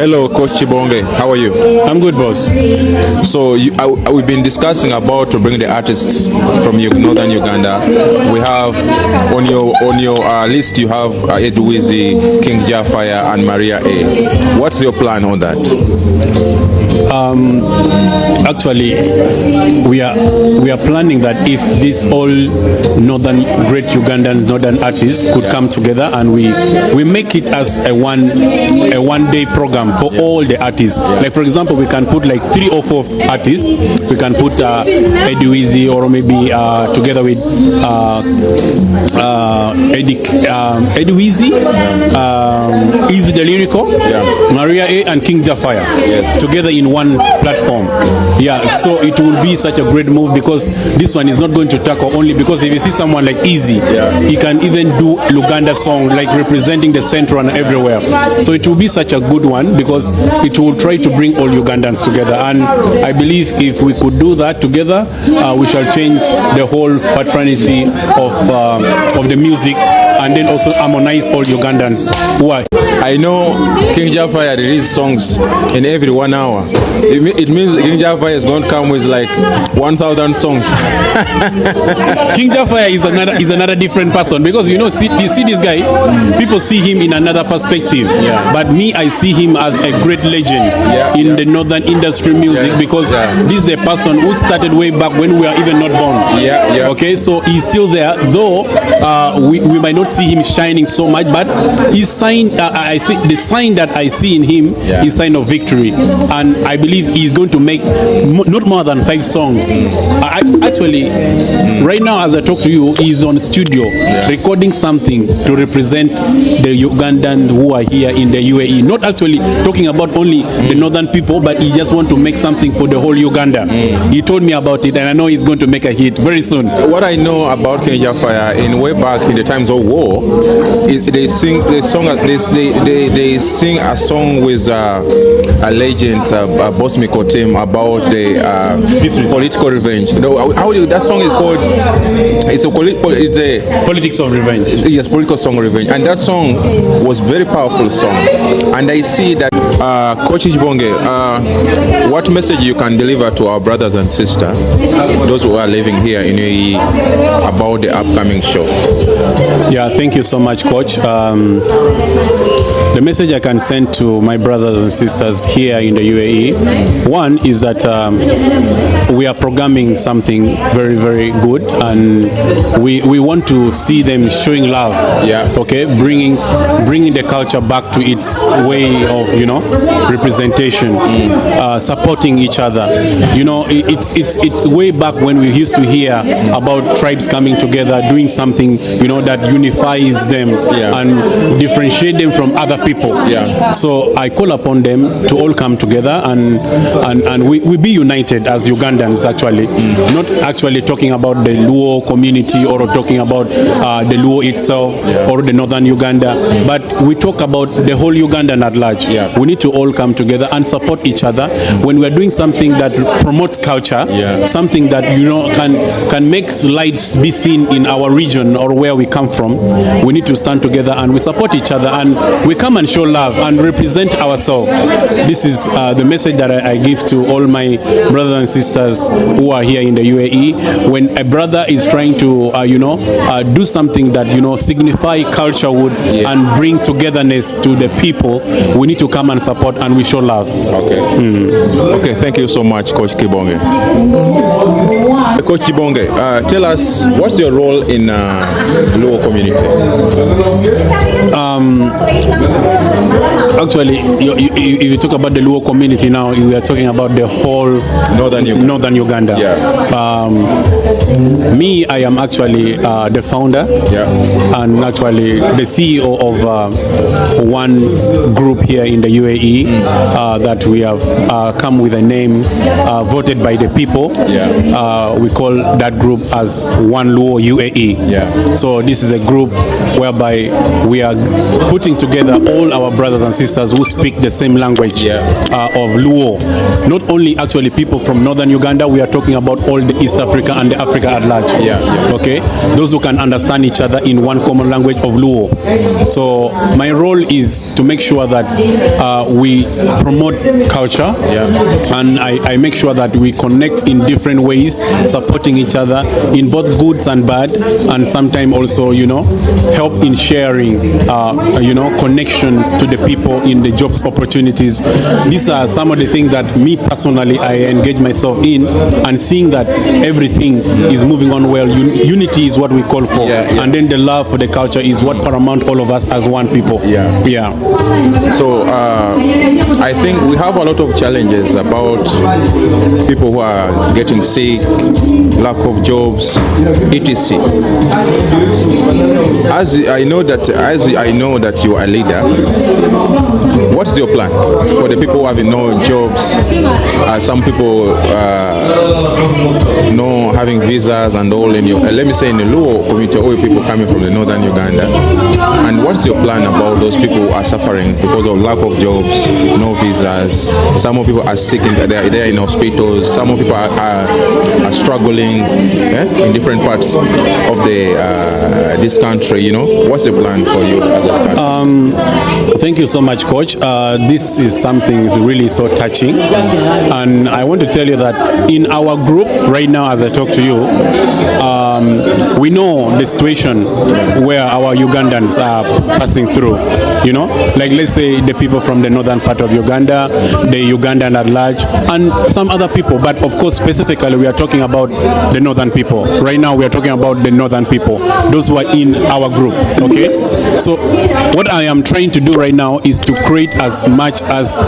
Hello, Coach Kibonge. How are you? I'm good, boss. So we've been discussing about to bring the artists from Northern Uganda. We have on your list you have Eddy Wizzy, King Jah Fire, and Maria A. What's your plan on that? Actually, we are planning that if these all great Ugandan northern artists could come together and we make it as a one day program for all the artists. Like for example, we can put like 3 or 4 artists. We can put Eddy Wizzy, or maybe together with Eddy Wizzy, Eezzy the Lyrical, Maria A, and King Jah Fire together in one platform. So it will be such a great move, because this one is not going to tackle only, because if you see someone like Eezzy, he can even do Luganda song, like representing the central and everywhere. So it will be such a good one, because it will try to bring all Ugandans together. And I believe if we could do that together, we shall change the whole fraternity of the music, and then also harmonize all Ugandans who are. I know King Jah Fire releases songs in every 1 hour. It means King Jah Fire is going to come with like 1,000 songs. King Jah Fire is another different person, because you see this guy, people see him in another perspective. But me, I see him as a great legend in the northern industry music, because this is a person who started way back when we are even not born. Okay, so he's still there, though we might not see him shining so much, but his sign, I see the sign that I see in him is sign of victory, and I believe he's going to make not more than 5 songs. Right now, as I talk to you, he's on studio recording something to represent the Ugandans who are here in the UAE. Not actually talking about only the northern people, but he just want to make something for the whole Uganda. He told me about it, and I know he's going to make a hit very soon. What I know about King Jah Fire, in way back in the times of war, is they sing a song with a legend, Boss Mikotem, about the political revenge. That song is called? It's a Politics of Revenge. Yes, political song revenge, and that song was very powerful song. And I see that Coach Kibonge, what message you can deliver to our brothers and sisters, those who are living here in UAE, about the upcoming show? Thank you so much, Coach. The message I can send to my brothers and sisters here in the UAE, one is that we are programming something very, very good, and we want to see them showing love. Okay, bringing the culture back to its way of representation, supporting each other. It's way back when we used to hear about tribes coming together, doing something that unifies them and differentiate them from other people. So I call upon them to all come together and we be united as Ugandans, actually. Not actually talking about the Luo community or talking about the Luo itself or the Northern Uganda, but we talk about the whole Ugandan at large. We need to all come together and support each other when we are doing something that promotes culture, something that can make lights be seen in our region or where we come from. We need to stand together and we support each other, and we come and show love and represent ourselves. This is the message that I give to all my brothers and sisters who are here in the UAE. When a brother is trying to do something that signify culture would and bring togetherness to the people, we need to come and support, and we show love. Okay, thank you so much, Coach Kibonge. Coach Kibonge, tell us, what's your role in Luo community? Actually, if you talk about the Luo community now, we are talking about the whole Northern Uganda. Me, I am actually the founder and actually the CEO of one group here in the UAE that we have come with a name voted by the people. We call that group as One Luo UAE. So this is a group whereby we are putting together all our brothers and sisters sisters who speak the same language of Luo. Not only actually people from Northern Uganda, we are talking about all the East Africa and the Africa at large. Okay, those who can understand each other in one common language of Luo. So my role is to make sure that we promote culture, and I make sure that we connect in different ways, supporting each other in both goods and bad, and sometimes also, you know, help in sharing, you know, connections to the people in the jobs opportunities. These are some of the things that me personally I engage myself in, and seeing that everything is moving on well. Unity is what we call for, and then the love for the culture is what paramount all of us as one people. So I think we have a lot of challenges about people who are getting sick, lack of jobs, etc. As I know that you are a leader, what is your plan for the people who have no jobs? Some people no having visas and all in your, let me say in the Luo community, all people coming from the Northern Uganda. And what's your plan about those people who are suffering because of lack of jobs, no visas? Some of people are sick, they're in hospitals. Some of people are struggling in different parts of the this country. You know, what's the plan for you? Thank you so much, Coach. This is something really so touching, and I want to tell you that in our group right now, as I talk to you, we know the situation where our Ugandans are passing through. You know, like let's say the people from the northern part of Uganda, the Ugandan at large, and some other people. But of course, specifically, we are talking about the northern people. Right now, we are talking about the northern people, those who are in our group. Okay, so what I am trying to do right now is to create as much as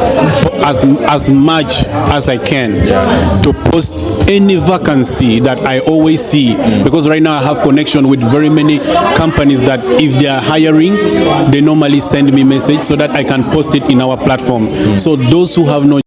I can to post any vacancy that I always see, because right now I have connection with very many companies that if they are hiring, they normally send me message so that I can post it in our platform. So those who have no